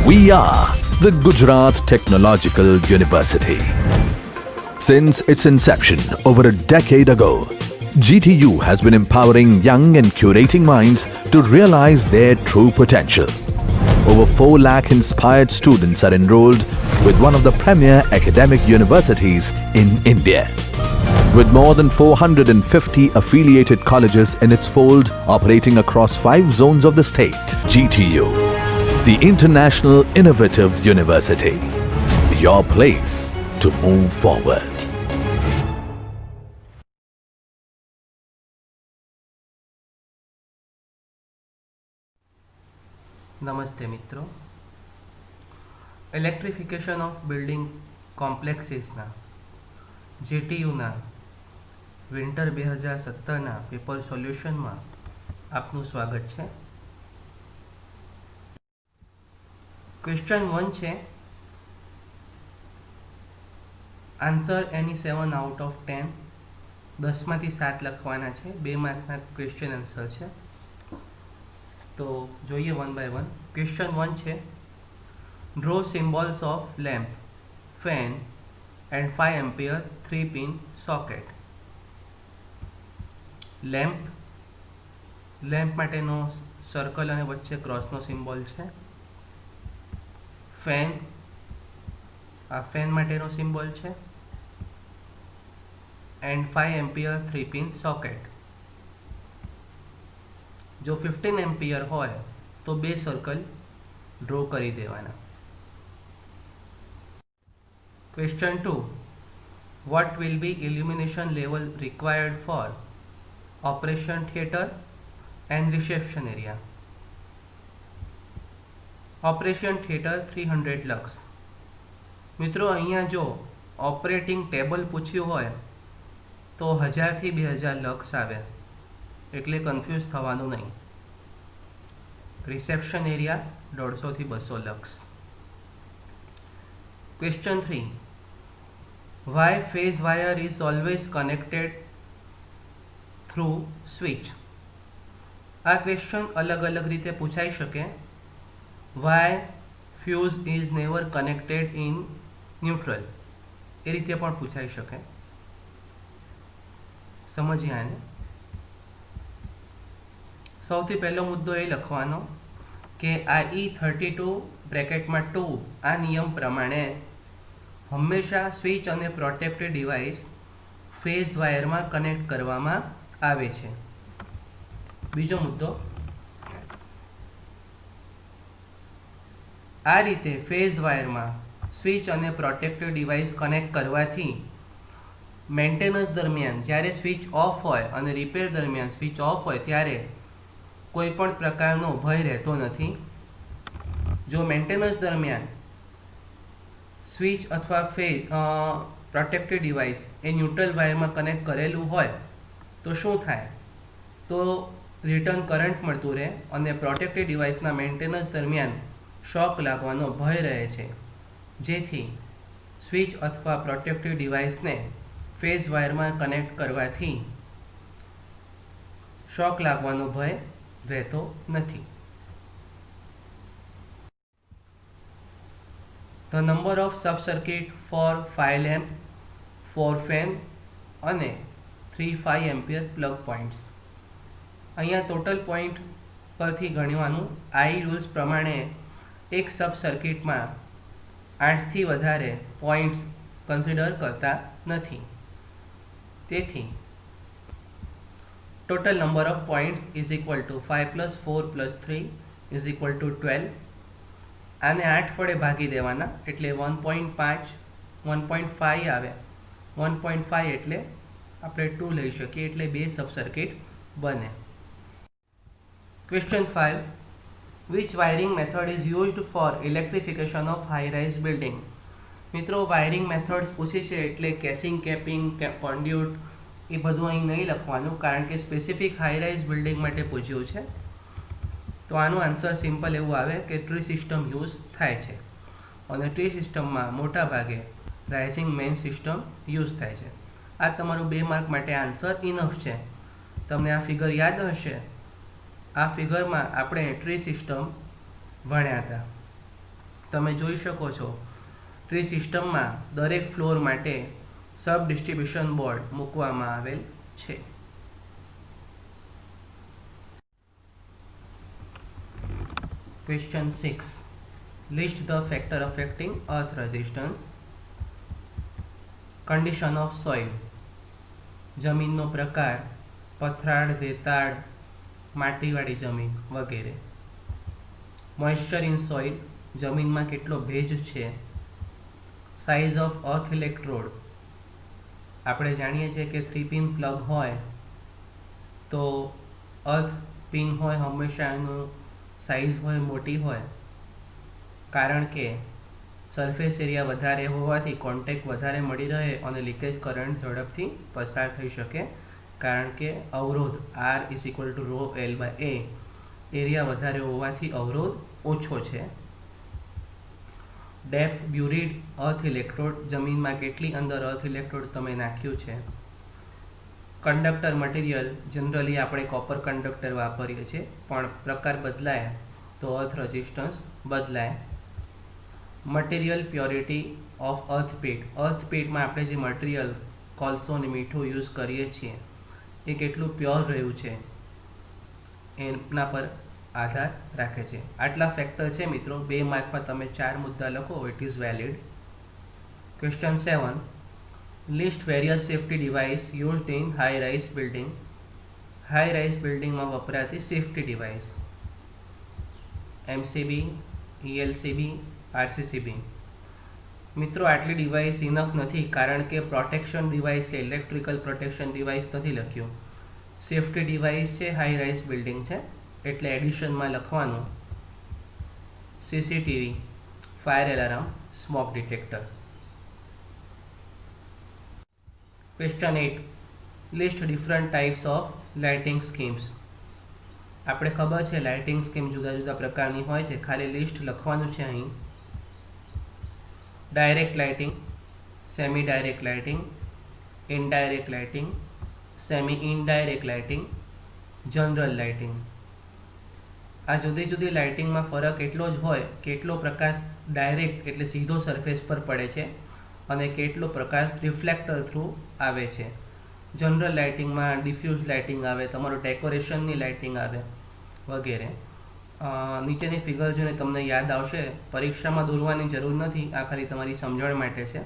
We are the Gujarat Technological University. Since its inception over a decade ago, GTU has been empowering young and curating minds to realize their true potential. Over 4 lakh inspired students are enrolled with one of the premier academic universities in India. With more than 450 affiliated colleges in its fold operating across 5 zones of the state, GTU, the International Innovative University, your place to move forward. નમસ્તે મિત્રો. Electrification of building કોમ્પ્લેક્સીસના જીટીયુના winter 2017ના paper સોલ્યુશનમાં આપનું સ્વાગત છે. Question 1 છે, answer any 7 out of 10. 10માંથી 7 લખવાના છે. 2 માર્કના ક્વેશ્ચન આન્સર છે. તો જોઈએ વન બાય વન. ક્વેશ્ચન 1 છે, draw symbols of lamp, fan and 5 ampere 3 pin socket. Lamp માટેનો સર્કલ અને વચ્ચે ક્રોસનો સિમ્બોલ છે. ફેન, આ ફેન માટેનો સિમ્બોલ છે. And 5 ampere 3 pin socket. જો 15 એમ્પિયર હોય તો 2 સર્કલ ડ્રો કરી દેવાના. Question 2, what will be illumination level required four operation theatre and reception area. Operation theatre 300 luck. મિત્રો અહીંયા જો ઓપરેટિંગ ટેબલ પૂછ્યું હોય તો 1000 થી 2000 લક્સ આવે, એટલે કન્ફ્યુઝ થવાનું નહીં. રિસેપ્શન એરિયા 150 થી 200 lux. Question 3, why phase wire is always connected through switch. આ ક્વેશ્ચન અલગ અલગ રીતે પૂછાઈ શકે. Why fuse is never connected in neutral, એ રીતે પણ પૂછાઈ શકે. સમજીએ આને. સૌથી પહેલો મુદ્દો એ લખવાનો કે આ E32 બ્રેકેટમાં 2 આ નિયમ પ્રમાણે હંમેશા સ્વિચ અને પ્રોટેક્ટેડ ડિવાઇસ ફેઝ વાયરમાં કનેક્ટ કરવામાં આવે છે. બીજો મુદ્દો, આ રીતે ફેઝ વાયરમાં સ્વિચ અને પ્રોટેક્ટેડ ડિવાઇસ કનેક્ટ કરવાથી મેન્ટેનન્સ દરમિયાન જ્યારે સ્વિચ ઓફ હોય અને રિપેર દરમિયાન સ્વિચ ઓફ હોય ત્યારે કોઈ પણ પ્રકારનો ભય રહેતો નથી. જો મેન્ટેનન્સ દરમિયાન સ્વિચ અથવા પ્રોટેક્ટેડ ડિવાઇસ એ ન્યુટ્રલ વાયરમાં કનેક્ટ કરેલું હોય તો શું થાય, તો રિટર્ન કરંટ મળતું રહે અને પ્રોટેક્ટેડ ડિવાઇસના મેન્ટેનન્સ દરમિયાન શોક લાગવાનો ભય રહે છે, જેથી સ્વિચ અથવા પ્રોટેક્ટેડ ડિવાઇસને ફેઝ વાયરમાં કનેક્ટ કરવાથી શોક લાગવાનો ભય રહેતો નથી. The number of sub circuit for 5 lamp, 4 fan અને 3 5 એમ્પિયર પ્લગ પોઈન્ટ્સ. અહીંયા ટોટલ પોઈન્ટ પરથી ગણવાનું. આઈ રૂલ્સ પ્રમાણે એક સબ સર્કિટમાં 8થી વધારે પોઈન્ટ્સ કન્સિડર કરતા નથી. તેથી total number of points is equal to 5 plus 4 plus 3 is equal to 12. આને 8 વડે ભાગી દેવાના એટલે 1.5 આવે. 1.5 એટલે આપણે 2 લઈ શકીએ, એટલે 2 સબ સર્કિટ બને. Question 5, which wiring method is used for electrification of high rise building. મિત્રો વાયરિંગ મેથડ્સ પૂછી છે એટલે કેસિંગ, કેપિંગ, કોન્ડ્યુટ એ બધું અહીં નહીં લખવાનું, કારણ કે સ્પેસિફિક હાઈ રાઇઝ બિલ્ડિંગ માટે પૂછ્યું છે. તો આનું આન્સર સિમ્પલ એવું આવે કે ટ્રી સિસ્ટમ યુઝ થાય છે, અને ટ્રી સિસ્ટમમાં મોટા ભાગે રાઇઝિંગ મેઇન સિસ્ટમ યુઝ થાય છે. આ તમારું 2 માર્ક માટે આન્સર ઇનફ છે. તમને આ ફિગર યાદ હશે, આ ફિગરમાં આપણે ટ્રી સિસ્ટમ ભણ્યા હતા. તમે જોઈ શકો છો ટ્રી સિસ્ટમમાં દરેક ફ્લોર માટે સબ ડિસ્ટ્રીબ્યુશન બોર્ડ મૂકવામાં આવેલ છે. Question 6. List the factor affecting earth resistance. Condition of soil. જમીનનો પ્રકાર, પથરાળ, રેતાળ, માટીવાળી જમીન વગેરે. મોઇશ્ચર ઇન સોઇલ, જમીનમાં કેટલો ભેજ છે. સાઇઝ ઓફ અર્થ ઇલેક્ટ્રોડ, આપણે જાણીએ છીએ કે 3 પિન પ્લગ હોય તો અર્થ પિન હોય હંમેશા એનું સાઇઝ હોય મોટી હોય, કારણ કે સરફેસ એરિયા વધારે હોવાથી કોન્ટેક્ટ વધારે મળી રહે અને લીકેજ કરંટ ઝડપથી પસાર થઈ શકે, કારણ કે અવરોધ R=ρ L/A, એરિયા વધારે હોવાથી અવરોધ ઓછો છે. ડેપ્થ બ્યુરીડ અર્થ ઇલેક્ટ્રોડ, જમીનમાં કેટલી અંદર અર્થ ઇલેક્ટ્રોડ તમે નાખ્યું છે. કંડક્ટર મટીરિયલ, જનરલી આપણે કોપર કંડક્ટર વાપરીએ છીએ, પણ પ્રકાર બદલાય તો અર્થ રેઝિસ્ટન્સ બદલાય. મટીરિયલ પ્યોરિટી ઓફ અર્થપીટ, અર્થપીટમાં આપણે જે મટીરિયલ કોલસો અને મીઠું યુઝ કરીએ છીએ એ કેટલું પ્યોર રહ્યું છે એના પર આધાર રાખે છે. આટલા ફેક્ટર છે મિત્રો. 2 માર્કમાં તમે 4 મુદ્દા લખો, it is valid. Question 7. List various safety device used in high rise building. High rise બિલ્ડિંગમાં વપરાતી safety device. MCB, ELCB, RCCB. મિત્રો આટલી ડિવાઇસ ઇનફ નથી, કારણ કે પ્રોટેક્શન ડિવાઇસ કે ઇલેક્ટ્રિકલ પ્રોટેક્શન ડિવાઇસ નથી લખ્યું. સેફ્ટી ડિવાઇસ છે, હાઈ રાઇઝ બિલ્ડિંગ છે, એટલે એડિશનમાં લખવાનું CCTV, fire alarm, smoke detector. Question 8. List different types of lighting schemes. આપણે ખબર છે લાઇટિંગ સ્કીમ જુદા જુદા પ્રકારની હોય છે, ખાલી લિસ્ટ લખવાનું છે અહીં. Direct lighting, semi direct lighting, indirect lighting, semi indirect lighting, general lighting. આ જુદી જુદી લાઇટિંગમાં ફરક એટલો જ હોય કે કેટલો પ્રકાશ ડાયરેક્ટ એટલે સીધો સરફેસ પર પડે છે અને કેટલો પ્રકાશ રિફ્લેક્ટર થ્રુ આવે છે. જનરલ લાઇટિંગમાં ડિફ્યુઝ લાઇટિંગ આવે, તમારું ડેકોરેશનની લાઇટિંગ આવે વગેરે. નીચેની ફિગર જોઈને તમને યાદ આવશે, પરીક્ષામાં દોરવાની જરૂર નથી, આ ખાલી તમારી સમજણ માટે છે.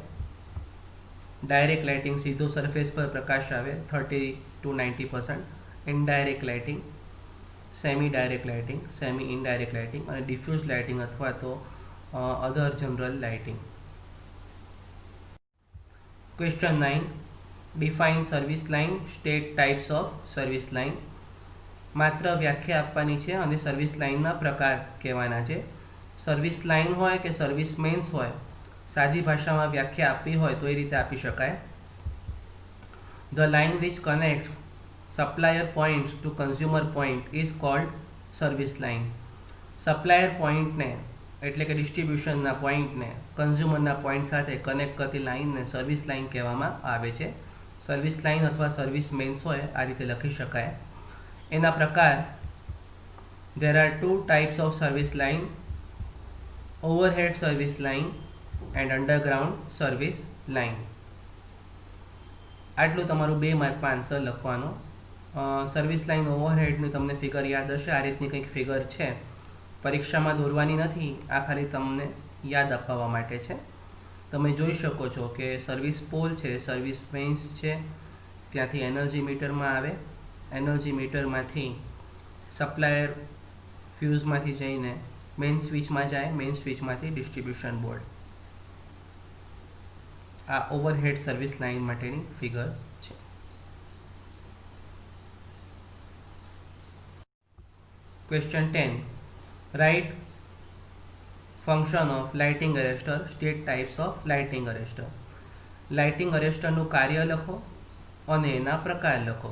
ડાયરેક્ટ લાઇટિંગ સીધો સરફેસ પર પ્રકાશ આવે 30 to 90%. Indirect lighting, semi direct lighting, semi indirect lighting અને ડિફ્યુઝ લાઇટિંગ અથવા તો other general lighting. Question 9. Define service line, state types of service line. માત્ર વ્યાખ્યા આપવાની છે અને સર્વિસ લાઇનના પ્રકાર કહેવાના છે. સર્વિસ લાઇન હોય કે સર્વિસ મેન્સ હોય, સાદી ભાષામાં વ્યાખ્યા આપવી હોય તો એ રીતે આપી શકાય. The line which connects supplier points to consumer point is called service line. Supplier પોઇન્ટને એટલે કે ડિસ્ટ્રીબ્યુશનના પોઈન્ટને કન્ઝ્યુમરના પોઈન્ટ સાથે કનેક્ટ કરતી લાઇનને સર્વિસ લાઇન કહેવામાં આવે છે. સર્વિસ લાઇન અથવા સર્વિસ મેન્સ હોય આ રીતે લખી શકાય. એના પ્રકાર, there are 2 types of service line: overhead service line and underground service line. આટલું તમારું 2 માર્કમાં આન્સર લખવાનો. સર્વિસ લાઇન ઓવરહેડની તમને ફિગર યાદ હશે, આ રીતની કંઈક ફિગર છે. પરીક્ષામાં દોરવાની નથી, આ ખાલી તમને યાદ અપાવવા માટે છે. તમે જોઈ શકો છો કે સર્વિસ પોલ છે, સર્વિસ મેન્સ છે, ત્યાંથી એનર્જી મીટરમાં આવે, એનર્જી મીટરમાંથી સપ્લાયર ફ્યુઝમાંથી જઈને મેઇન સ્વિચમાં જાય, મેઇન સ્વિચમાંથી ડિસ્ટ્રીબ્યુશન બોર્ડ. આ ઓવરહેડ સર્વિસ લાઇન માટેની ફિગર છે. Question 10. Write function of lighting arrester, state types of lighting arrester. Lighting અરેસ્ટરનું કાર્ય લખો અને એના પ્રકાર લખો.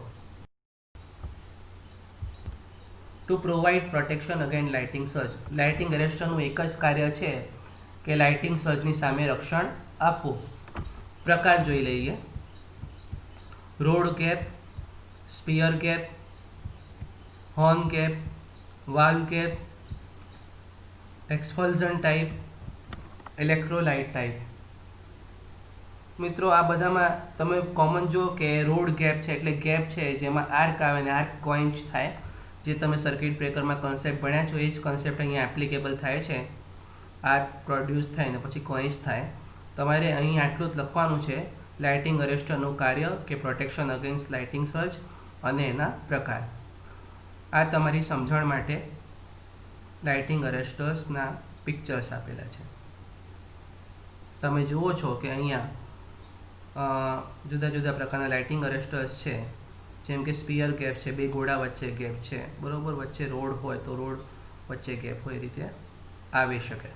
To provide protection against lighting surge. Lighting અરેસ્ટરનું એક જ કાર્ય છે કે લાઇટિંગ સર્જની સામે રક્ષણ આપવું. પ્રકાર જોઈ લઈએ. Rod cap, spear cap, horn cap, valve cap, expulsion type, electrolyte type. મિત્રો આ બધામાં તમે કોમન જુઓ કે રોડ ગેપ છે એટલે ગેપ છે જેમાં આર્ક આવે ને આર્ક કોઇન્ચ થાય, જે તમે સર્કિટ બ્રેકરમાં કોન્સેપ્ટ ભણ્યા છો એ જ કોન્સેપ્ટ અહીંયા એપ્લિકેબલ થાય છે. આર્ક પ્રોડ્યુસ થાય ને પછી કોઇન્ચ થાય. તમારે અહીં આટલું જ લખવાનું છે, લાઇટિંગ અરેસ્ટરનું કાર્ય કે પ્રોટેક્શન અગેન્સ્ટ લાઇટિંગ સર્ચ અને એના પ્રકાર. આ તમારી સમજણ માટે લાઇટિંગ અરેસ્ટર્સના પિક્ચર્સ આપેલા છે. તમે જુઓ છો કે અહીંયા જુદા જુદા પ્રકારના લાઇટિંગ અરેસ્ટર્સ છે, જેમ કે સ્પિયર ગેપ છે, બે ઘોડા વચ્ચે ગેપ છે, બરોબર, વચ્ચે રોડ હોય તો રોડ વચ્ચે ગેપ હોય, એ રીતે આવી શકે.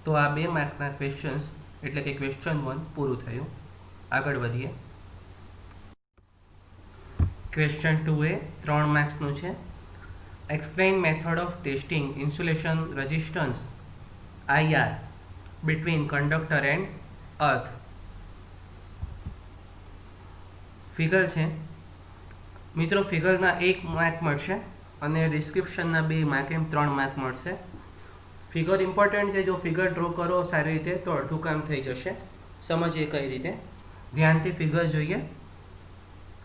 તો આ 2 માર્કના ક્વેશ્ચન્સ એટલે કે ક્વેશ્ચન 1 પૂરું થયું. આગળ વધીએ. ક્વેશ્ચન 2 એ 3 માર્ક્સનું છે. Explain method of testing insulation resistance IR between conductor and earth. Figure છે મિત્રો, ફિગરના 1 માર્ક મળશે અને ડિસ્ક્રિપ્શનના 2 માર્ક, એમ 3 માર્ક મળશે. ફિગર ઇમ્પોર્ટન્ટ છે, જો ફિગર ડ્રો કરો સારી રીતે તો અડધું કામ થઈ જશે. સમજીએ કઈ રીતે. ધ્યાનથી ફિગર જોઈએ.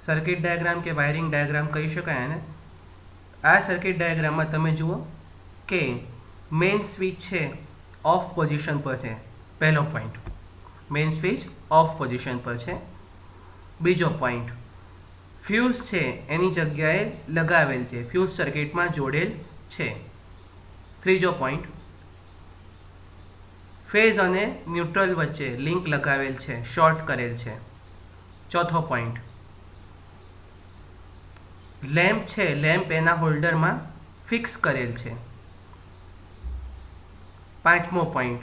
સર્કિટ ડાયાગ્રામ કે વાયરિંગ ડાયાગ્રામ કહી શકાય એને. આ સર્કિટ ડાયાગ્રામમાં તમે જુઓ કે મેઇન સ્વિચ છે ઓફ પોઝિશન પર છે. પહેલો point, main switch off position પર છે. બીજો પોઈન્ટ, ફ્યુઝ છે એની જગ્યાએ લગાવેલ છે, ફ્યુઝ સર્કિટમાં જોડેલ છે. ત્રીજો પોઈન્ટ, ફેઝ અને ન્યુટ્રલ વચ્ચે લિંક લગાવેલ છે, શોર્ટ કરેલ છે. ચોથો પોઈન્ટ, લેમ્પ છે, લેમ્પ એના હોલ્ડરમાં ફિક્સ કરેલ છે. પાંચમો પોઈન્ટ,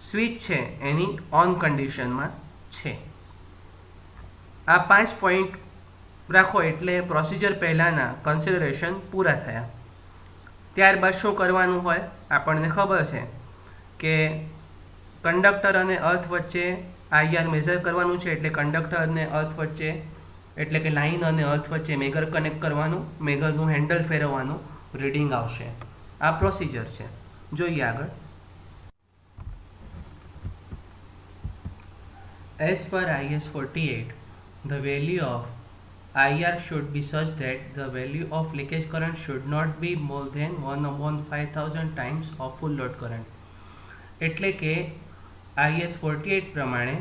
સ્વિચ છે એની ઓન કન્ડિશનમાં છે. આ 5 પોઈન્ટ રાખો એટલે પ્રોસિજર પહેલાંના કન્સિડરેશન પૂરા થયા. ત્યારબાદ શું કરવાનું હોય આપણને ખબર છે કે કંડક્ટર અને અર્થ વચ્ચે IR મેઝર કરવાનું છે, એટલે કંડક્ટર અને અર્થ વચ્ચે એટલે કે લાઇન અને અર્થ વચ્ચે મેગર કનેક્ટ કરવાનું, મેગરનું હેન્ડલ ફેરવવાનું, રીડિંગ આવશે. આ પ્રોસિજર છે. જોઈએ આગળ. As per IS 48, the value of IR should be such that the value of leakage current should not be more than 1/5000 times of full load current. એટલે કે IS 48 પ્રમાણે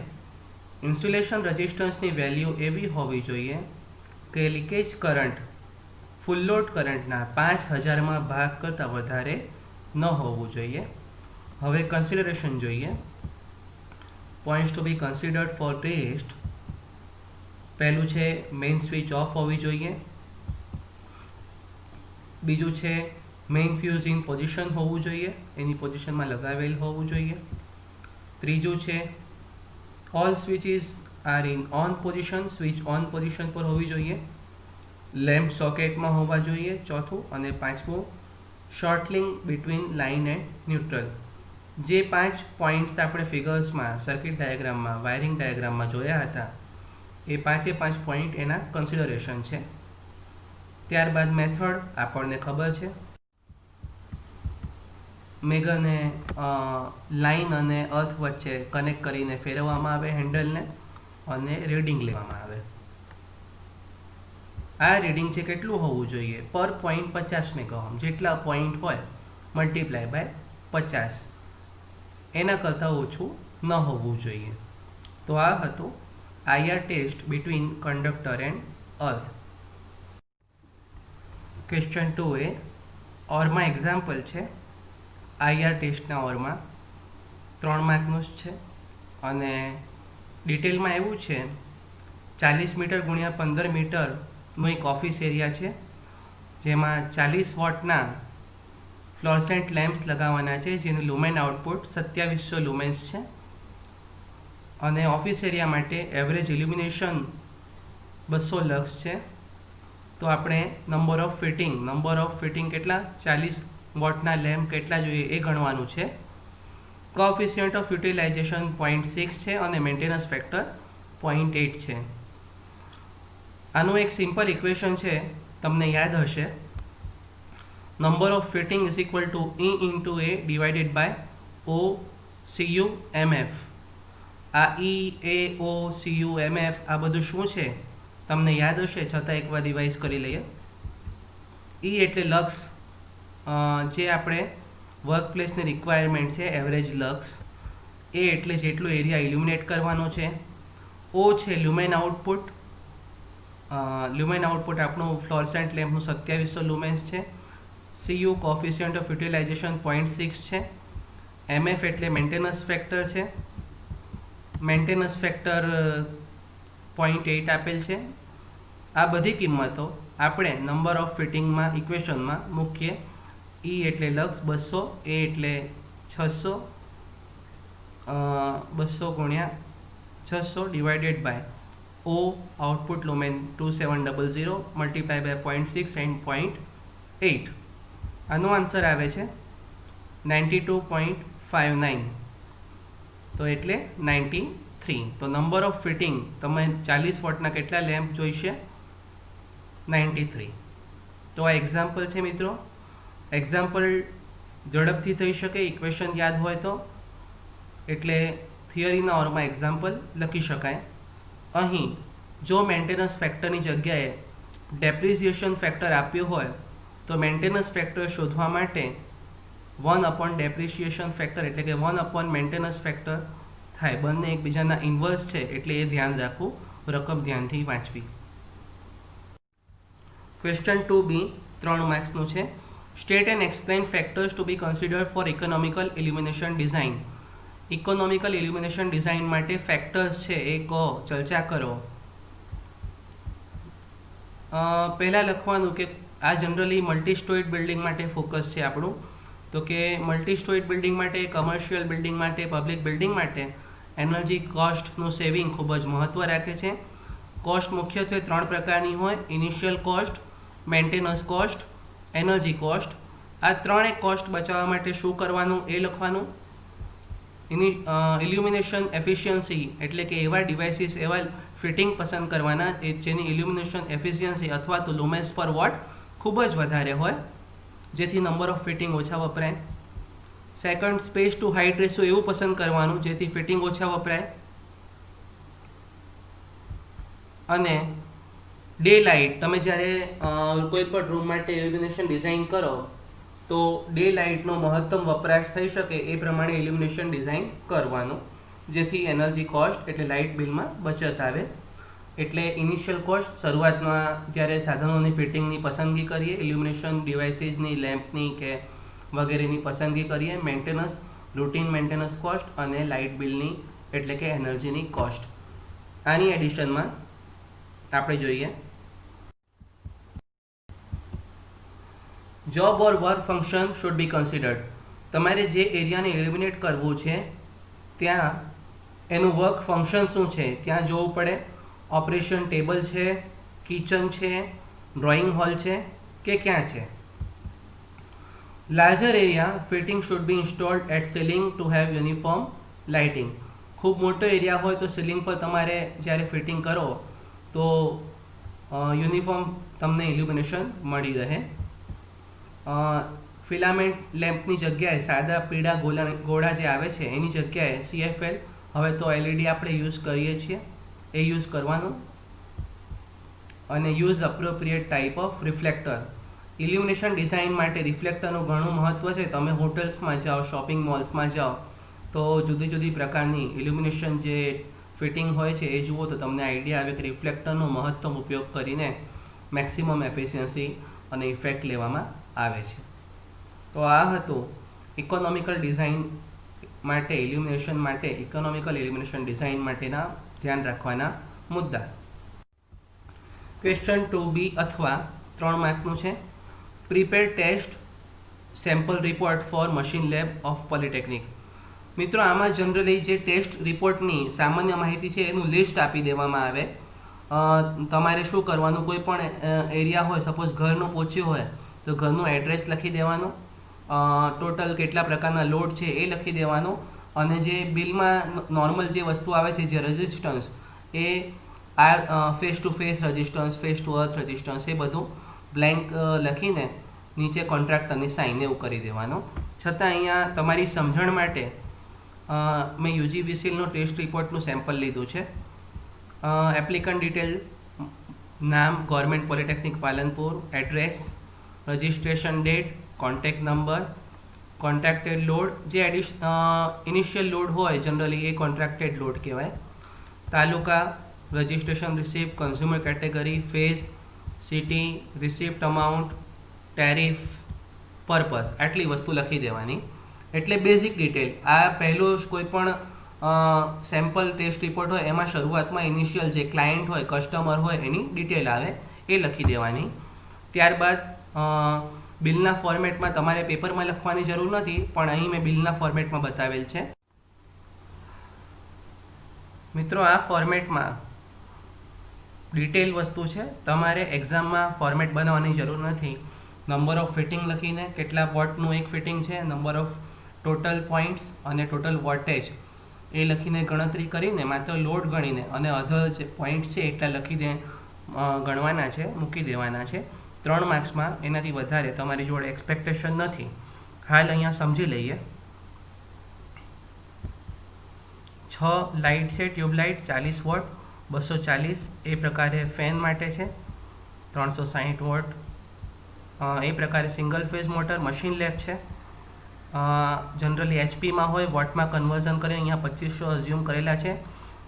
insulation રેઝિસ્ટન્સની value એવી હોવી જોઈએ કે લીકેજ કરંટ ફૂલ લોડ કરંટના 5000માં ભાગ કરતાં વધારે ન હોવું જોઈએ. હવે કન્સિડરેશન જોઈએ. Points to be considered for test. પહેલું છે મેઇન સ્વિચ ઓફ હોવી જોઈએ. બીજું છે મેઇન ફ્યુઝ ઇન પોઝિશન હોવું જોઈએ, એની પોઝિશનમાં લગાવેલ હોવું જોઈએ. ત્રીજું છે all switches are in on position, switch on position પર હોવી જોઈએ. લેમ્પ સોકેટમાં હોવા જોઈએ. ચોથું અને પાંચમું, short link between line and neutral. જે 5 પોઈન્ટ્સ આપણે ફિગર્સમાં, સર્કિટ ડાયાગ્રામમાં, વાયરિંગ ડાયાગ્રામમાં જોયા હતા, એ 5 પોઈન્ટ એના કન્સિડરેશન છે. ત્યારબાદ મેથડ આપણને ખબર છે. મેગરને લાઇન અને અર્થ વચ્ચે કનેક્ટ કરીને ફેરવવામાં આવે હેન્ડલને અને રીડિંગ લેવામાં આવે. આ રીડિંગ છે કેટલું હોવું જોઈએ? પર પોઈન્ટ 50 મેગાઓહમ. જેટલા પોઈન્ટ હોય મલ્ટીપ્લાય બાય 50, એના કરતાં ઓછું ન હોવું જોઈએ. તો આ હતું IR test between conductor and earth. Question 2 એ ઓરમાં એક્ઝામ્પલ છે. IR ટેસ્ટના ઓરમાં 3 માર્કનું જ છે અને ડિટેલમાં એવું છે 40 મીટર ગુણ્યા 15 મીટરનો એક ઓફિસ એરિયા છે, જેમાં 40 વોટના ફ્લોરસેન્ટ લેમ્પ્સ લગાવવાના છે, જેનું લુમેન આઉટપુટ 2700 લુમેન્સ છે. અને ઓફિસ એરિયા માટે એવરેજ ઇલ્યુમિનેશન 200 લક્સ છે. તો આપણે નંબર ઓફ ફિટિંગ કેટલા, 40 વોટના લેમ્પ કેટલા જોઈએ એ ગણવાનું છે. કોએફિશિયન્ટ ઓફ યુટિલાઇઝેશન 0.6 છે અને મેન્ટેનન્સ ફેક્ટર 0.8 છે. આનું એક સિમ્પલ ઇક્વેશન છે, તમને યાદ હશે. Number of fitting is equal to E into A divided by O CUMF. આ EAO CUMF આ બધું શું છે તમને યાદ હશે, છતાં એકવાર રિવાઇઝ કરી લઈએ. એટલે લક્સ, જે આપણે વર્કપ્લેસની રિક્વાયરમેન્ટ છે, એવરેજ લક્સ. એટલે જેટલો એરિયા ઇલ્યુમિનેટ કરવાનો છે. O છે લ્યુમેન આઉટપુટ. લ્યુમેન આઉટપુટ આપણું ફ્લોરસેન્ટ લેમ્પનું 2700 લુમેન્સ છે. CU કોફિશિયન્ટ ઓફ યુટિલાઇઝેશન 0.6 છે. MF એટલે મેન્ટેનન્સ ફેક્ટર છે. મેન્ટેનન્સ ફેક્ટર 0.8 આપેલ છે. આ બધી કિંમતો આપણે નંબર ઓફ ફિટિંગમાં ઇક્વેશનમાં મૂકીએ. E એટલે લક્સ 200, A એટલે 600, 200 ગુણ્યા 600 divided by O output lumen 2700 multiply by 0.6 and 0.8. આનો આન્સર આવે છે 92.59. તો એટલે 93. તો નંબર ઓફ ફિટિંગ તમે 40 વોટના કેટલા લેમ્પ જોઈશે? 93. તો આ એક્ઝામ્પલ છે મિત્રો. એક્ઝામ્પલ ઝડપથી થઈ શકે, ઇક્વેશન યાદ હોય તો, એટલે થિયરીના ઓરમાં એક્ઝામ્પલ લખી શકાય. અહીં જો મેન્ટેનન્સ ફેક્ટરની જગ્યાએ ડેપ્રિસિએશન ફેક્ટર આપ્યું હોય તો મેન્ટેનન્સ ફેક્ટર શોધવા માટે 1 ડેપ્રિસિએશન ફેક્ટર એટલે કે 1 મેન્ટેનન્સ ફેક્ટર થાય. બંને એકબીજાના ઇન્વર્સ છે, એટલે એ ધ્યાન રાખવું, રકમ ધ્યાનથી વાંચવી. ક્વેશ્ચન 2B 3 માર્ક્સનું છે. State and explain factors to be considered for economical illumination design. Economical illumination design માટે ફેક્ટર્સ છે એ કહો, ચર્ચા કરો. પહેલાં લખવાનું કે આ જનરલી મલ્ટી સ્ટોરીડ બિલ્ડિંગ માટે ફોકસ છે આપણું. તો કે મલ્ટી સ્ટોરીડ બિલ્ડિંગ માટે, કમર્શિયલ બિલ્ડિંગ માટે, પબ્લિક બિલ્ડિંગ માટે એનર્જી કોસ્ટનું સેવિંગ ખૂબ જ મહત્ત્વ રાખે છે. કોસ્ટ મુખ્યત્વે 3 પ્રકારની હોય: initial cost, maintenance cost, energy cost. આ ત્રણેય કોસ્ટ બચાવવા માટે શું કરવાનું એ લખવાનું. ઇલ્યુમિનેશન એફિશિયન્સી એટલે કે એવા ડિવાઇસીસ, એવા ફિટિંગ પસંદ કરવાના જેની ઇલ્યુમિનેશન એફિશિયન્સી અથવા તો લુમેન્સ પર વોટ ખૂબ જ વધારે હોય, જેથી નંબર ઓફ ફિટિંગ ઓછા વપરાય. Second, space to height ratio એવું પસંદ કરવાનું જેથી ફિટિંગ ઓછા વપરાય. અને ડે લાઇટ, તમે જ્યારે કોઈ પણ રૂમ માટે ઇલ્યુમિનેશન ડિઝાઇન કરો તો ડે લાઇટનો મહત્તમ વપરાશ થઈ શકે એ પ્રમાણે ઇલ્યુમિનેશન ડિઝાઇન કરવાનું, જેથી એનર્જી કોસ્ટ એટલે લાઇટ બિલમાં બચત આવે. એટલે ઇનિશિયલ કોસ્ટ શરૂઆતમાં જ્યારે સાધનોની ફિટિંગની પસંદગી કરીએ, ઇલ્યુમિનેશન ડિવાઇસીસની, લેમ્પની કે વગેરેની પસંદગી કરીએ. મેન્ટેનન્સ, રૂટીન મેન્ટેનન્સ કોસ્ટ અને લાઇટ બિલની એટલે કે એનર્જીની કોસ્ટ. આની એડિશનમાં આપણે જોઈએ job or work function should be considered. તમારે જે એરિયાને ઇલ્યુમિનેટ કરવું છે ત્યાં એનું વર્ક ફંક્શન શું છે ત્યાં જોવું પડે. ઓપરેશન ટેબલ છે, કિચન છે, ડ્રોઈંગ હોલ છે કે ક્યાં છે. Larger area fitting should be installed at ceiling to have uniform lighting. ખૂબ મોટો એરિયા હોય તો સીલિંગ પર તમારે જ્યારે ફિટિંગ કરો તો યુનિફોર્મ તમને ઇલ્યુમિનેશન મળી રહે. ફિલામેન્ટ લેમ્પની જગ્યાએ સાદા પીળા ગોળા જે આવે છે એની જગ્યાએ CFL, હવે તો LED આપણે યુઝ કરીએ છીએ, એ યુઝ કરવાનું. અને use appropriate type of reflector. Illumination design માટે રિફ્લેક્ટરનું ઘણું મહત્ત્વ છે. તમે હોટલ્સમાં જાઓ, શોપિંગ મોલ્સમાં જાઓ તો જુદી જુદી પ્રકારની ઇલ્યુમિનેશન જે ફિટિંગ હોય છે એ જુઓ તો તમને આઈડિયા આવે કે રિફ્લેક્ટરનો મહત્તમ ઉપયોગ કરીને મેક્સિમમ એફિશિયન્સી અને ઇફેક્ટ લેવામાં આવે છે. તો આ હતું ઇકોનોમિકલ ડિઝાઇન માટે, ઇલ્યુમિનેશન માટે, ઇકોનોમિકલ ઇલ્યુમિનેશન ડિઝાઇન માટેના ધ્યાન રાખવાના મુદ્દા. ક્વેશ્ચન 2B અથવા 3 માર્ક્સનું છે. Prepare test sample report for machine lab of polytechnic. મિત્રો આમાં જનરલી જે ટેસ્ટ રિપોર્ટની સામાન્ય માહિતી છે એનું લિસ્ટ આપી દેવામાં આવે. તમારે શું કરવાનું, કોઈ પણ એરિયા હોય, સપોઝ ઘરનું પોચ્યું હોય તો ઘરનું એડ્રેસ લખી દેવાનું, ટોટલ કેટલા પ્રકારના લોડ છે એ લખી દેવાનું, અને જે બિલમાં નોર્મલ જે વસ્તુ આવે છે, જે રેઝિસ્ટન્સ, એ phase to phase resistance, phase to earth resistance, એ બધું બ્લેન્ક લખીને નીચે કોન્ટ્રાક્ટરની સાઇન એવું કરી દેવાનું. છતાં અહીંયા તમારી સમજણ માટે મેં યુજીવીસીએલનો ટેસ્ટ રિપોર્ટનું સેમ્પલ લીધું છે. એપ્લિકન્ટ ડિટેલ, નામ government polytechnic Palanpur, address, registration date, contact number, contracted load, જે ઇનિશિયલ લોડ હોય જનરલી એ કોન્ટ્રાક્ટેડ લોડ કહેવાય, taluka, registration receipt, consumer category, phase, city, receipt amount, tariff, purpose, આટલી વસ્તુ લખી દેવાની. એટલે બેઝિક ડિટેલ. આ પહેલો કોઈ પણ સેમ્પલ ટેસ્ટ રિપોર્ટ હોય એમાં શરૂઆતમાં ઇનિશિયલ જે ક્લાયન્ટ હોય, કસ્ટમર હોય એની ડિટેલ આવે એ લખી દેવાની. ત્યારબાદ બિલના ફોર્મેટમાં તમારે પેપરમાં લખવાની જરૂર નથી, પણ અહીં મેં બિલના ફોર્મેટમાં બતાવેલ છે. મિત્રો, આ ફોર્મેટમાં ડિટેલ વસ્તુ છે, તમારે એક્ઝામમાં ફોર્મેટ બનાવવાની જરૂર નથી. નંબર ઓફ ફિટિંગ લખીને કેટલા વોટનું એક ફિટિંગ છે, નંબર ઓફ ટોટલ પોઈન્ટ્સ અને ટોટલ વોટેજ એ લખીને ગણતરી કરીને માત્ર લોડ ગણીને અને અધર જે પોઈન્ટ છે એટલા લખીને ગણવાના છે, મૂકી દેવાના છે. 3 માર્ક્સમાં એનાથી વધારે તમારી જોડે એક્સપેક્ટેશન નથી. હાલ અહીંયા સમજી લઈએ. 6 લાઇટ છે, ટ્યુબલાઇટ 40 વોટ, 240 એ પ્રકારે ફેન માટે છે, 360 વોટ. એ પ્રકારે single phase motor machine lab છે. જનરલી એચપીમાં હોય, વોટમાં કન્વર્ઝન કરીને અહીંયા 2500 અઝ્યુમ કરેલા છે.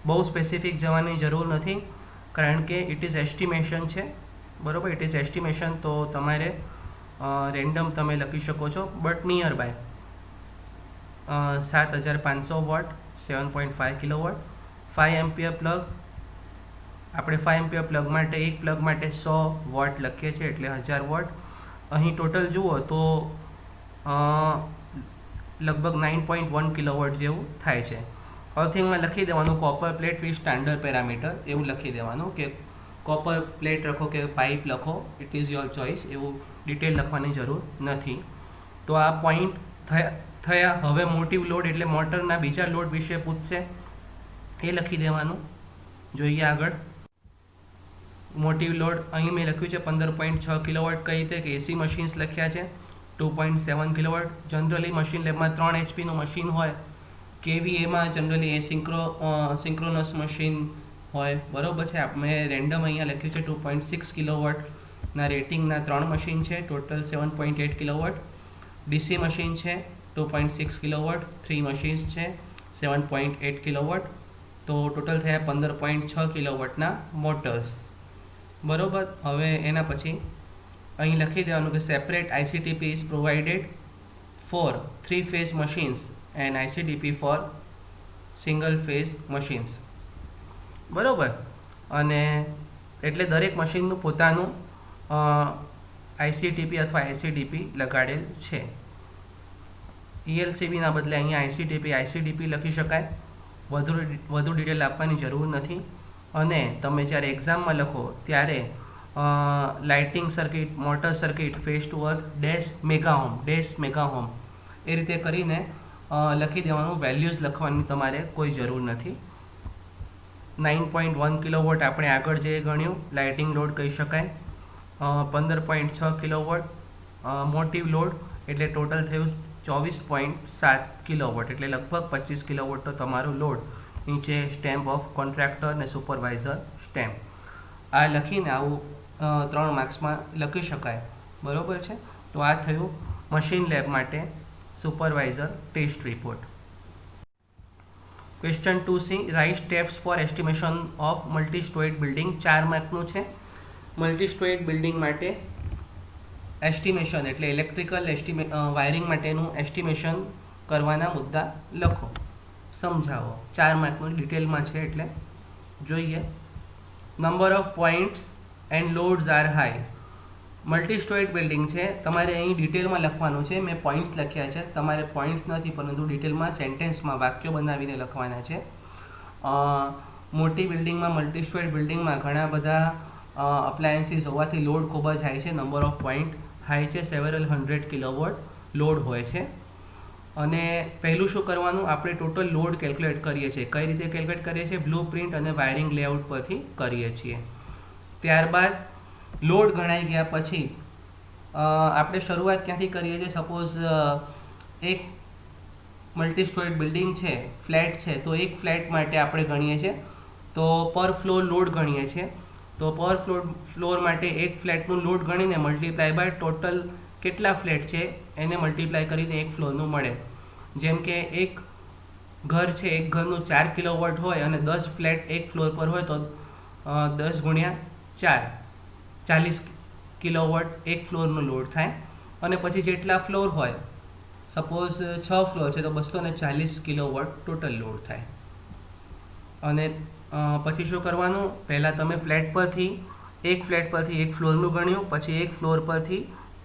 બહુ સ્પેસિફિક જવાની જરૂર નથી, કારણ કે ઇટ ઇઝ એસ્ટિમેશન છે, બરાબર. ઇટ ઇઝ એસ્ટિમેશન, તો તમારે રેન્ડમ તમે લખી શકો છો, but nearby. 7500 watt, 7.5 kilowatt. 5 ampere plug. આપણે 5 એમ્પિયર પ્લગ માટે એક પ્લગ માટે 100 વોટ લખીએ છીએ, એટલે 1000 વોટ. અહીં ટોટલ જુઓ તો લગભગ 9.1 કિલોવોટ જેવું થાય છે. અર્થિંગમાં લખી દેવાનું copper plate with standard parameter, એવું લખી દેવાનું કે કોપર પ્લેટ લખો કે પાઇપ લખો, ઇટ ઇઝ યોર ચોઇસ, એવું ડિટેલ લખવાની જરૂર નથી. તો આ પોઈન્ટ થયા. હવે મોટિવ લોડ એટલે મોટરના બીજા લોડ વિશે પૂછશે, એ લખી દેવાનું. જોઈએ આગળ. મોટિવ લોડ અહીં મેં લખ્યું છે 15.6 કિલોવોટ. કઈ રીતે કે એસી મશીન્સ લખ્યા છે 2.7 કિલોવોટ. જનરલી મશીન લેબમાં 3 એચપીનું મશીન હોય, કેવીએમાં જનરલી સિંક્રોનસ મશીન હોય, બરાબર છે. મેં રેન્ડમ અહીંયા લખ્યું છે 2.6 કિલોવોટના રેટિંગના 3 મશીન છે, ટોટલ 7.8 કિલોવોટ. ડીસી મશીન છે 2.6 કિલોવોટ, 3 મશીન્સ છે 7.8 કિલોવોટ. તો ટોટલ થયા 15.6 કિલોવોટના મોટર્સ, બરાબર. હવે એના પછી અહીં લખી દેવાનું કે separate ICTP is provided for 3 phase machines and ICTP for single phase machines, બરાબર. અને એટલે દરેક મશીનનું પોતાનું આઈસીટીપી અથવા આઈસીડીપી લગાડેલ છે. ઈએલસીબીના બદલે અહીંયા આઈસીડીપી લખી શકાય. વધુ ડિટેલ આપવાની જરૂર નથી. અને તમે જ્યારે એક્ઝામમાં લખો ત્યારે lighting circuit, motor circuit, phase to earth, dash mega ohm એ રીતે કરીને લખી દેવાનું. વેલ્યુઝ લખવાની તમારે કોઈ જરૂર નથી. 9.1 કિલોવોટ આપણે આગળ જે ગણ્યું લાઇટિંગ લોડ કહી શકાય. 15.6 કિલોવોટ મોટિવ લોડ એટલે ટોટલ થયું 24.7 કિલોવોટ, એટલે લગભગ 25 કિલોવોટ તો તમારો લોડ. નીચે સ્ટેમ્પ ઓફ કોન્ટ્રાક્ટર ને સુપરવાઇઝર સ્ટેમ્પ. આ લખીને આવું 3 માર્ક્સમાં લખી શકાય, બરાબર છે. તો આ થયું મશીન લેબ માટે supervisor test report. Question 2C, write steps for estimation of multi storage building. 4 માર્કનું છે. મલ્ટી સ્ટોરેજ બિલ્ડિંગ માટે એસ્ટિમેશન એટલે ઇલેક્ટ્રિકલ વાયરિંગ માટેનું એસ્ટિમેશન કરવાના મુદ્દા લખો, સમજાવો. 4 માર્કનું ડિટેલમાં છે એટલે જોઈએ. Number of points and loads are high. Multi storage building છે, તમારે અહીં ડિટેલમાં લખવાનું છે. મેં પોઈન્ટ્સ લખ્યા છે, તમારે પોઈન્ટ્સ નથી પરંતુ ડિટેલમાં સેન્ટેન્સમાં વાક્યો બનાવીને લખવાના છે. મોટી બિલ્ડિંગમાં, મલ્ટી સ્ટોરેજ બિલ્ડિંગમાં ઘણા બધા અપ્લાયન્સીસ હોવાથી લોડ ખૂબ જ હાઈ છે. નંબર ઓફ પોઈન્ટ હાઈ છે, સેવરલ 100 કિલોવોટ લોડ હોય છે. અને પહેલું શું કરવાનું, આપણે ટોટલ લોડ કેલ્ક્યુલેટ કરીએ છીએ. કઈ રીતે કેલ્ક્યુલેટ કરીએ છીએ? બ્લુ પ્રિન્ટ અને વાયરિંગ લેઆઉટ પરથી કરીએ છીએ. ત્યારબાદ લોડ ગણાઈ ગયા પછી આપણે શરૂઆત ક્યાંથી કરીએ છીએ? સપોઝ એક મલ્ટી સ્ટોરેજ બિલ્ડિંગ છે, ફ્લેટ છે, તો એક ફ્લેટ માટે આપણે ગણીએ છીએ તો પર ફ્લોર લોડ ગણીએ છીએ. તો પર ફ્લોર માટે એક ફ્લેટનું લોડ ગણીને મલ્ટીપ્લાય બાય ટોટલ કેટલા ફ્લેટ છે એને મલ્ટીપ્લાય કરીને એક ફ્લોરનું મળે. જેમ કે એક ઘર છે, એક ઘરનું 4 કિલોવોટ હોય અને 10 ફ્લેટ એક ફ્લોર પર હોય તો 10 ગુણ્યા 4 40 કિલોવોટ એક ફ્લોરનો લોડ થાય. અને પછી જેટલા ફ્લોર હોય, સપોઝ 6 ફ્લોર છે તો 240 કિલોવોટ ટોટલ લોડ થાય. અને પછી શું કરવાનું, પહેલાં તમે ફ્લેટ પરથી એક ફ્લોરનું ગણ્યું, પછી એક ફ્લોર પરથી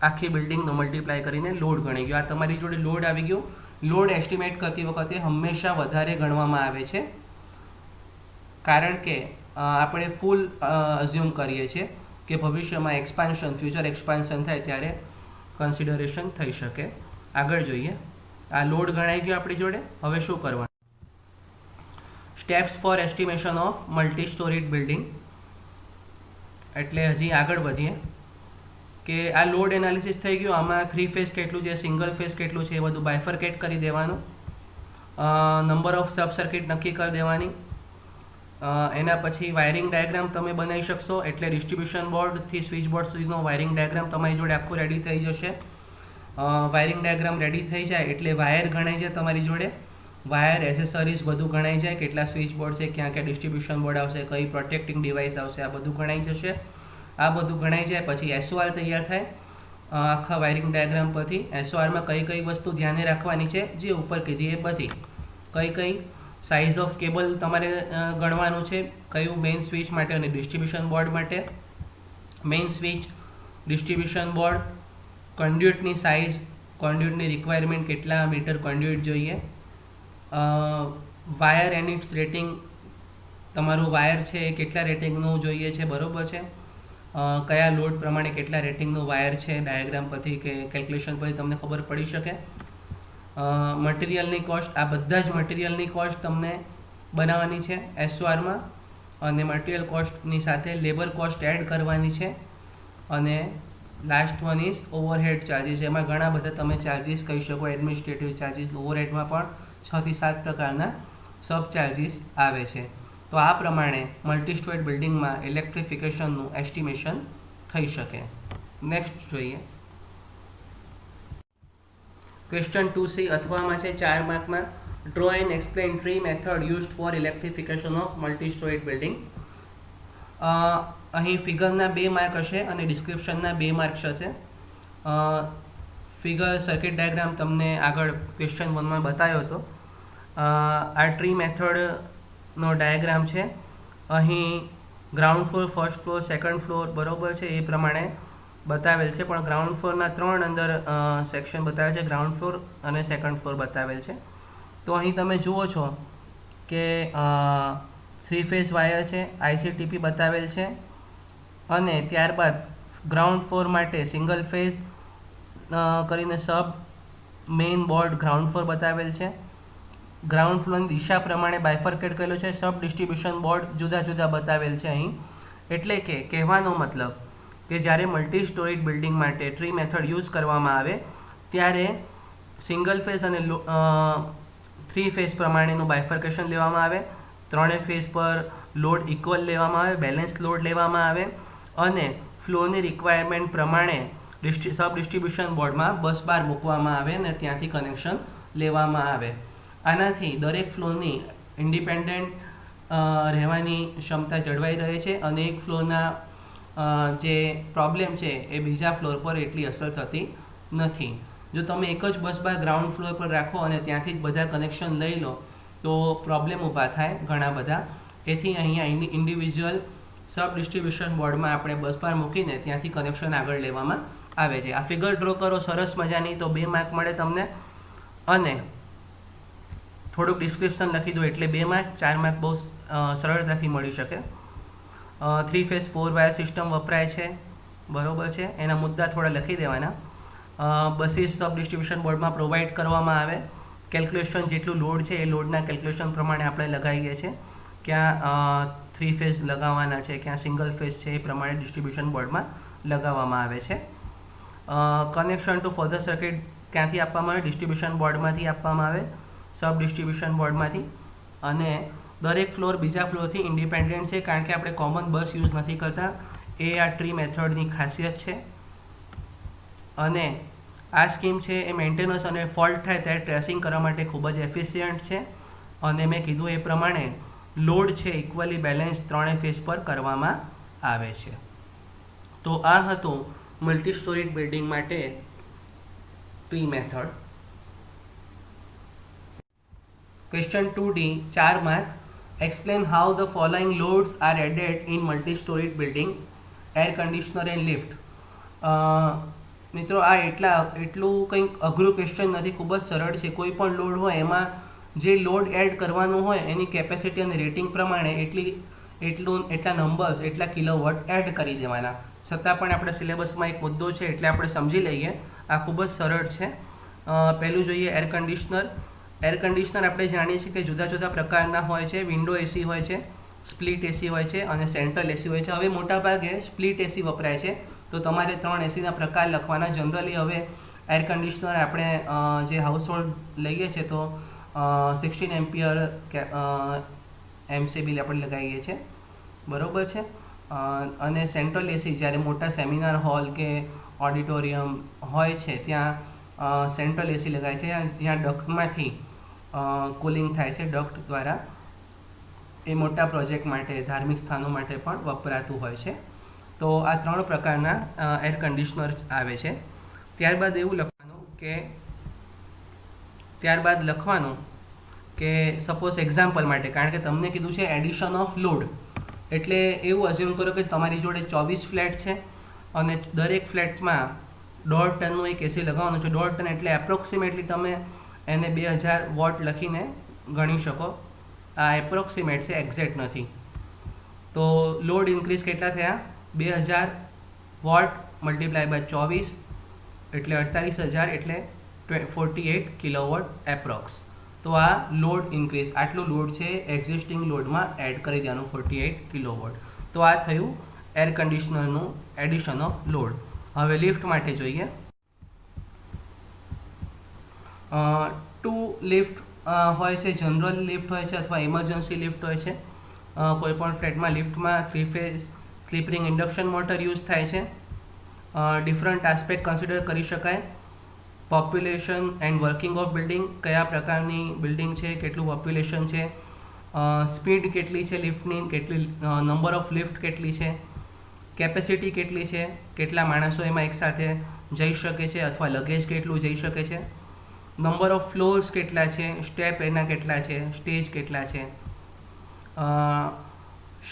આખી બિલ્ડિંગનો મલ્ટીપ્લાય કરીને લોડ ગણી ગયો. આ તમારી જોડે લોડ આવી ગયો. લોડ એસ્ટિમેટ કરતી વખતે હંમેશા વધારે ગણવામાં આવે છે, કારણ કે આપણે ફૂલ અઝ્યુમ કરીએ છીએ કે ભવિષ્યમાં ફ્યુચર એક્સપાન્શન થાય ત્યારે કન્સિડરેશન થઈ શકે. આગળ જોઈએ. આ લોડ ગણાઈ ગયો આપણી જોડે. હવે શું કરવાનું? Steps for estimation of multi storied building. એટલે હજી આગળ વધીએ કે આ લોડ એનાલિસિસ થઈ ગયું. આમાં 3 ફેઝ કેટલું છે, સિંગલ ફેઝ કેટલું છે, એ બધું બાયફર્કેટ કરી દેવાનું. નંબર ઓફ સબ સર્કિટ નક્કી કરી દેવાની. એના પછી વાયરિંગ ડાયાગ્રામ તમે બનાવી શકશો, એટલે ડિસ્ટ્રીબ્યુશન બોર્ડથી સ્વિચ બોર્ડ સુધીનો વાયરિંગ ડાયાગ્રામ તમારી જોડે આખું રેડી થઈ જશે. વાયરિંગ ડાયાગ્રામ રેડી થઈ જાય એટલે વાયર ગણાઈ જાય તમારી જોડે. વાયર એસેસરીઝ બધું ગણાઈ જાય, કેટલા સ્વિચ બોર્ડ છે, ક્યાં ક્યાં ડિસ્ટ્રીબ્યુશન બોર્ડ આવશે, કઈ પ્રોટેક્ટિંગ ડિવાઇસ આવશે, આ બધું ગણાઈ જશે. આ બધું ગણાઈ જાય પછી એસઓઆર તૈયાર થાય આખા વાયરિંગ ડાયાગ્રામ પરથી. એસઓઆરમાં કઈ કઈ વસ્તુ ધ્યાને રાખવાની છે, જે ઉપર કીધી એ બધી. કઈ સાઇઝ ઓફ કેબલ તમારે ગણવાનું છે, કયું મેઇન સ્વિચ માટે અને ડિસ્ટ્રીબ્યુશન બોર્ડ માટે. મેઇન સ્વિચ, ડિસ્ટ્રીબ્યુશન બોર્ડ, કોન્ડ્યુટની સાઇઝ, કોન્ડ્યુટની રિક્વાયરમેન્ટ, કેટલા મીટર કોન્ડ્યુટ જોઈએ, વાયર એન્ડ ઇટ્સ રેટિંગ, તમારું વાયર છે એ કેટલા રેટિંગનું જોઈએ છે, બરાબર છે. કયા લોડ પ્રમાણે કેટલા રેટિંગનું વાયર છે, ડાયાગ્રામ પરથી કે કેલ્ક્યુલેશન પરથી તમને ખબર પડી શકે. મટીરિયલની કોસ્ટ, આ બધા જ મટીરિયલની કોસ્ટ તમને બનાવવાની છે એસઓઆરમાં. અને મટીરિયલ કોસ્ટની સાથે લેબર કોસ્ટ એડ કરવાની છે. અને last one is overhead charges. એમાં ઘણા બધા તમે ચાર્જીસ કહી શકો, એડમિનિસ્ટ્રેટિવ ચાર્જીસ. ઓવરહેડમાં પણ 6 થી 7 પ્રકારના સબ ચાર્જીસ આવે છે. તો આ પ્રમાણે મલ્ટી સ્ટોરેજ બિલ્ડિંગમાં ઇલેક્ટ્રિફિકેશનનું એસ્ટિમેશન થઈ શકે. નેક્સ્ટ જોઈએ. ક્વેશ્ચન 2C અથવામાં છે 4 માર્કમાં. Draw and explain 3 method used for electrification of multi storage building. અહીં ફિગરના 2 માર્ક હશે અને ડિસ્ક્રિપ્શનના 2 માર્ક્સ હશે. ફિગર સર્કિટ ડાયાગ્રામ તમને આગળ ક્વેશ્ચન 1માં બતાવ્યો હતો. આ ટ્રી મેથડનો ડાયાગ્રામ છે. અહીં ground floor, first floor, second floor બરાબર છે એ પ્રમાણે બતાવેલ છે, પણ ગ્રાઉન્ડ ફ્લોરના 3 અંદર સેક્શન બતાવેલ છે, ગ્રાઉન્ડ ફ્લોર અને સેકન્ડ ફ્લોર બતાવેલ છે. તો અહીં તમે જુઓ છો કે 3 ફેઝ વાયર છે, ICTP બતાવેલ છે. અને ત્યારબાદ ગ્રાઉન્ડ ફ્લોર માટે સિંગલ ફેઝ કરીને સબ મેઇન બોર્ડ ગ્રાઉન્ડ ફ્લોર બતાવેલ છે. ગ્રાઉન્ડ ફ્લોરની દિશા પ્રમાણે બાયફર્કેટ કરેલું છે. સબ ડિસ્ટ્રીબ્યુશન બોર્ડ જુદા જુદા બતાવેલ છે અહીં. એટલે કે કહેવાનો મતલબ કે જ્યારે મલ્ટી સ્ટોરેજ બિલ્ડિંગ માટે ટ્રી મેથડ યુઝ કરવામાં આવે ત્યારે સિંગલ ફેઝ અને 3 ફેઝ પ્રમાણેનું બાયફર્કેશન લેવામાં આવે. 3 ફેઝ પર લોડ ઇક્વલ લેવામાં આવે, બેલેન્સ લોડ લેવામાં આવે. અને ફ્લોની રિક્વાયરમેન્ટ પ્રમાણે સબ ડિસ્ટ્રીબ્યુશન બોર્ડમાં બસ બાર મૂકવામાં આવે અને ત્યાંથી કનેક્શન લેવામાં આવે. આનાથી દરેક ફ્લોરની ઇન્ડિપેન્ડન્ટ રહેવાની ક્ષમતા જળવાઈ રહે છે અને એક ફ્લોરના જે પ્રોબ્લેમ છે એ બીજા ફ્લોર પર એટલી અસર થતી નથી. જો તમે એક જ બસ બાર ગ્રાઉન્ડ ફ્લોર પર રાખો અને ત્યાંથી જ બધા કનેક્શન લઈ લો તો પ્રોબ્લેમ ઊભા થાય ઘણા બધા. એથી અહીંયા ઇન્ડિવિજ્યુઅલ સબ ડિસ્ટ્રીબ્યુશન બોર્ડમાં આપણે બસ બાર મૂકીને ત્યાંથી કનેક્શન આગળ લેવામાં આવે છે. આ ફિગર ડ્રો કરો સરસ મજાની તો 2 માર્ક મળે તમને. અને થોડુંક ડિસ્ક્રિપ્શન લખી દો એટલે 2 માર્ક, 4 માર્ક બહુ સરળતાથી મળી શકે. 3 ફેઝ 4 વાયર સિસ્ટમ વપરાય છે, બરાબર છે. એના મુદ્દા થોડા લખી દેવાના. બસીસ સબ ડિસ્ટ્રીબ્યુશન બોર્ડમાં પ્રોવાઈડ કરવામાં આવે. કેલ્ક્યુલેશન જેટલું લોડ છે એ લોડના કેલ્ક્યુલેશન પ્રમાણે આપણે લગાવીએ છીએ. ક્યાં 3 ફેઝ લગાવવાના છે, ક્યાં સિંગલ ફેઝ છે એ પ્રમાણે ડિસ્ટ્રીબ્યુશન બોર્ડમાં લગાવવામાં આવે છે. કનેક્શન ટુ ફર્ધર સર્કિટ ક્યાંથી આપવામાં આવે? ડિસ્ટ્રીબ્યુશન બોર્ડમાંથી આપવામાં આવે. સબ ડિસ્ટ્રીબ્યુશન બોર્ડમાંથી, અને દરેક ફ્લોર બીજા ફ્લોરથી ઇન્ડિપેન્ડન્ટ છે, કારણ કે આપણે કોમન બસ યુઝ નથી કરતા. એ આ ટ્રી મેથડની ખાસિયત છે. અને આ સ્કીમ છે એ મેન્ટેનન્સ અને ફોલ્ટ થાય ત્યારે ટ્રેસિંગ કરવા માટે ખૂબ જ એફિશિયન્ટ છે. અને મેં કીધું એ પ્રમાણે લોડ છે ઇક્વલી બેલેન્સ ત્રણેય ફેઝ પર કરવામાં આવે છે. તો આ હતું મલ્ટી સ્ટોરીડ બિલ્ડિંગ માટે tree method. Question 2D 4 mark. Explain how the following loads are added in multi storied building, air conditioner and lift. મિત્રો, આ એટલું કંઈક અઘરું ક્વેશ્ચન નથી, ખૂબ જ સરળ છે. કોઈ પણ લોડ હોય એમાં જે લોડ એડ કરવાનું હોય એની કેપેસિટી અને રેટિંગ પ્રમાણે એટલા નંબર્સ, એટલા કિલોવોટ એડ કરી દેવાના. છતાં પણ આપણા સિલેબસમાં એક મુદ્દો છે એટલે આપણે સમજી લઈએ. આ ખૂબ જ સરળ છે. પહેલું જોઈએ એર કન્ડિશનર. એર કન્ડિશનર આપણે જાણીએ છીએ કે જુદા જુદા પ્રકારના હોય છે. વિન્ડો એસી હોય છે, સ્પ્લિટ એસી હોય છે અને સેન્ટ્રલ એસી હોય છે. હવે મોટાભાગે સ્પ્લિટ એસી વપરાય છે, તો તમારે 3 એસીના પ્રકાર લખવાના. જનરલી હવે એર કન્ડિશનર આપણે જે હાઉસહોલ્ડ લઈએ છીએ તો 16 એમ્પિયર એમસીબી આપણે લગાવીએ છીએ, બરાબર છે. અને સેન્ટ્રલ એસી જ્યારે મોટા સેમિનાર હોલ કે ઓડિટોરિયમ હોય છે ત્યાં સેન્ટ્રલ એસી લગાય છે, જ્યાં ડક્ટમાંથી કુલિંગ થાય છે, ડક્ટ દ્વારા. એ મોટા પ્રોજેક્ટ માટે, ધાર્મિક સ્થાનો માટે પણ વપરાતું હોય છે. તો આ 3 પ્રકારના એર કન્ડિશનર આવે છે. ત્યારબાદ લખવાનું કે સપોઝ એક્ઝામ્પલ માટે, કારણ કે તમને કીધું છે એડિશન ઓફ લોડ, એટલે એવું અઝ્યુમ કરો કે તમારી જોડે 24 ફ્લેટ છે અને દરેક ફ્લેટમાં 1.5 ટનનું એક એસી લગાવવાનું છે. 1.5 ટન એટલે એપ્રોક્સિમેટલી તમે એને 2000 વોટ લખીને ગણી શકો. આ એપ્રોક્સિમેટ છે, એક્ઝેક્ટ નથી. તો લોડ ઇન્ક્રીઝ કેટલા થયા? 2000 વોટ મલ્ટીપ્લાય બાય 24 એટલે 48000 એટલે 48 કિલોવોટ એપ્રોક્સ. તો આ લોડ ઇન્ક્રીઝ, આટલું લોડ છે એક્ઝિસ્ટિંગ લોડમાં એડ કરી દેવાનું 48 કિલોવોટ. તો આ થયું એર કન્ડિશનરનું એડિશન ઓફ લોડ. હવે લિફ્ટ માટે જોઈએ. 2 લિફ્ટ હોય છે, જનરલ લિફ્ટ હોય છે અથવા ઇમરજન્સી લિફ્ટ હોય છે. કોઈપણ ફ્લેટમાં લિફ્ટમાં 3 phase slip ring induction motor use થાય છે. ડિફરન્ટ આસ્પેક્ટ કન્સિડર કરી શકાય. Population and working of building, કયા પ્રકારની બિલ્ડિંગ છે, કેટલું પોપ્યુલેશન છે, સ્પીડ કેટલી છે લિફ્ટની, કેટલી નંબર ઓફ લિફ્ટ કેટલી છે, કેપેસિટી કેટલી છે, કેટલા માણસો એમાં એકસાથે જઈ શકે છે અથવા લગેજ કેટલું જઈ શકે છે, નંબર ઓફ ફ્લોર્સ કેટલા છે, સ્ટેપ એના કેટલા છે, સ્ટેજ કેટલા છે,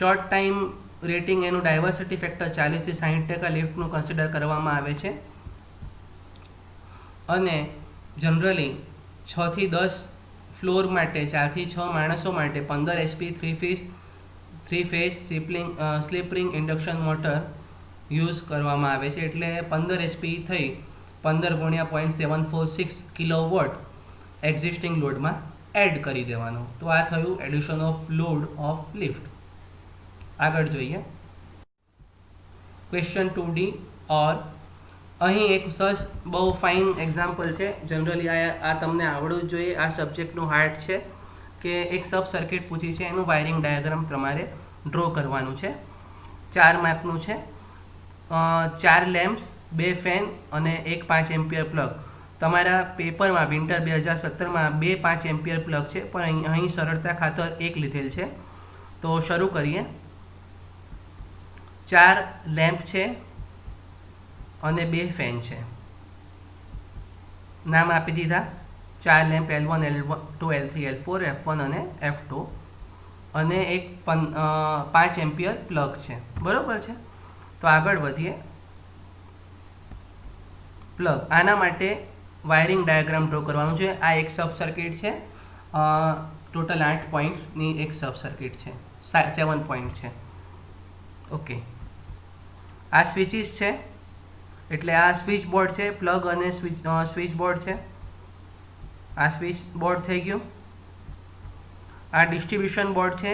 શોર્ટ ટાઈમ રેટિંગ એનું ડાયવર્સિટી ફેક્ટર 40 થી 60% લિફ્ટનું કન્સિડર કરવામાં આવે છે. અને જનરલી 6 થી 10 ફ્લોર માટે, 4 થી 6 માણસો માટે 15 HP 3 phase slip ring induction motor use કરવામાં આવે છે. એટલે 15 HP થઈ 15 ગુણ્યા 0.746 કિલોવોટ એક્ઝિસ્ટિંગ લોડમાં એડ કરી દેવાનું. તો આ થયું addition off load of lift. આગળ જોઈએ ક્વેશ્ચન 2D. ઓર અહીં એક સરસ બહુ ફાઇન એક્ઝામ્પલ છે. જનરલી આ તમને આવડવું જ જોઈએ. આ સબ્જેક્ટનું હાર્ટ છે કે એક સબ સર્કિટ પૂછી છે, એનું વાયરિંગ ડાયાગ્રામ તમારે ડ્રો કરવાનું છે. 4 માર્કનું છે. 4 લેમ્પ્સ, 2 ફેન અને એક 5 એમ્પિયર પ્લગ. તમારા પેપરમાં વિન્ટર 2017માં 2 5 એમ્પિયર પ્લગ છે, પણ અહીં સરળતા ખાતર એક લીધેલ છે. તો શરૂ કરીએ. 4 લેમ્પ છે અને 2 ફેન છે. નામ આપી દીધા. 4 lamp L1, L2, L3, L4, F1 અને F2 અને એક 5 એમ્પિયર પ્લગ છે, બરાબર છે. તો આગળ વધીએ. પ્લગ, આના માટે વાયરિંગ ડાયાગ્રામ ડ્રો કરવાનું છે. આ એક સબ સર્કિટ છે. ટોટલ 8 પોઈન્ટની એક સબ સર્કિટ છે, 7 પોઈન્ટ છે. ઓકે, આ સ્વિચીસ છે, એટલે આ સ્વિચ બોર્ડ છે. પ્લગ અને સ્વિચ બોર્ડ છે. આ સ્વિચ બોર્ડ થઈ ગયું. આ ડિસ્ટ્રીબ્યુશન બોર્ડ છે.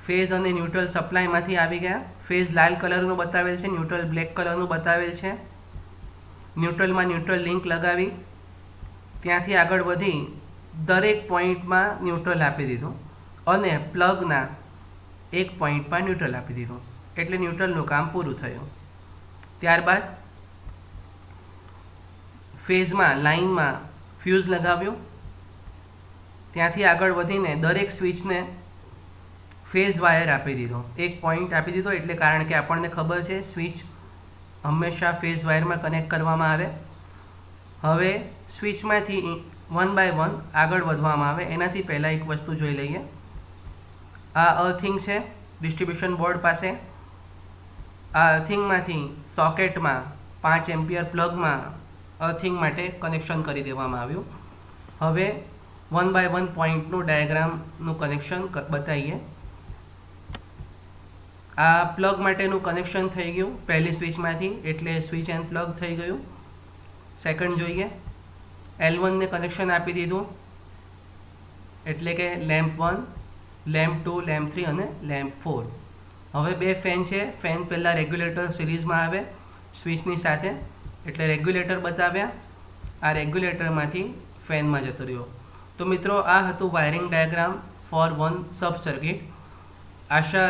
ફેઝ અને ન્યુટ્રલ સપ્લાયમાંથી આવી ગયા. ફેઝ લાલ કલરનું બતાવેલ છે, ન્યુટ્રલ બ્લેક કલરનું બતાવેલ છે. ન્યુટ્રલમાં ન્યુટ્રલ લિંક લગાવી ત્યાંથી આગળ વધી દરેક પોઈન્ટમાં ન્યુટ્રલ આપી દીધું અને પ્લગના એક પોઈન્ટમાં ન્યુટ્રલ આપી દીધું, એટલે ન્યુટ્રલનું કામ પૂરું થયું. ત્યારબાદ ફેઝમાં લાઇનમાં ફ્યુઝ લગાવ્યું. ત્યાંથી આગળ વધીને દરેક સ્વિચને ફેઝ વાયર આપી દીધો, એક પોઈન્ટ આપી દીધો, એટલે કારણ કે આપણને ખબર છે સ્વિચ હંમેશા ફેઝ વાયરમાં કનેક્ટ કરવામાં આવે. હવે સ્વિચમાંથી વન બાય વન આગળ વધવામાં આવે. એનાથી પહેલાં એક વસ્તુ જોઈ લઈએ. આ અર્થિંગ છે ડિસ્ટ્રીબ્યુશન બોર્ડ પાસે. આ અર્થિંગમાંથી સોકેટમાં 5 એમ્પિયર પ્લગમાં અર્થિંગ માટે કનેક્શન કરી દેવામાં આવ્યું. હવે વન બાય વન પોઈન્ટનું ડાયાગ્રામનું કનેક્શન બતાવીએ. આ પ્લગ માટેનું કનેક્શન થઈ ગયું પહેલી સ્વિચમાંથી, એટલે સ્વિચ એન્ડ પ્લગ થઈ ગયું. સેકન્ડ જોઈએ, L1 ને કનેક્શન આપી દીધું, એટલે કે લેમ્પ 1, લેમ્પ 2, લેમ્પ 3 અને લેમ્પ 4. હવે બે ફેન છે. ફેન પહેલાં રેગ્યુલેટર સિરીઝમાં આવે સ્વિચની સાથે, એટલે રેગ્યુલેટર બતાવ્યા. આ રેગ્યુલેટરમાંથી ફેનમાં જતો રહ્યો. તો મિત્રો, આ હતું wiring diagram for one sub circuit. આશા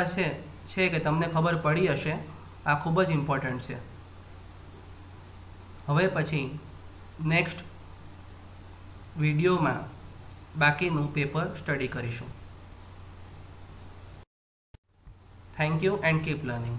છે કે તમને ખબર પડી હશે. આ ખૂબ જ ઇમ્પોર્ટન્ટ છે. હવે પછી નેક્સ્ટ વિડીયોમાં બાકીનું પેપર સ્ટડી કરીશું. Thank you and keep learning.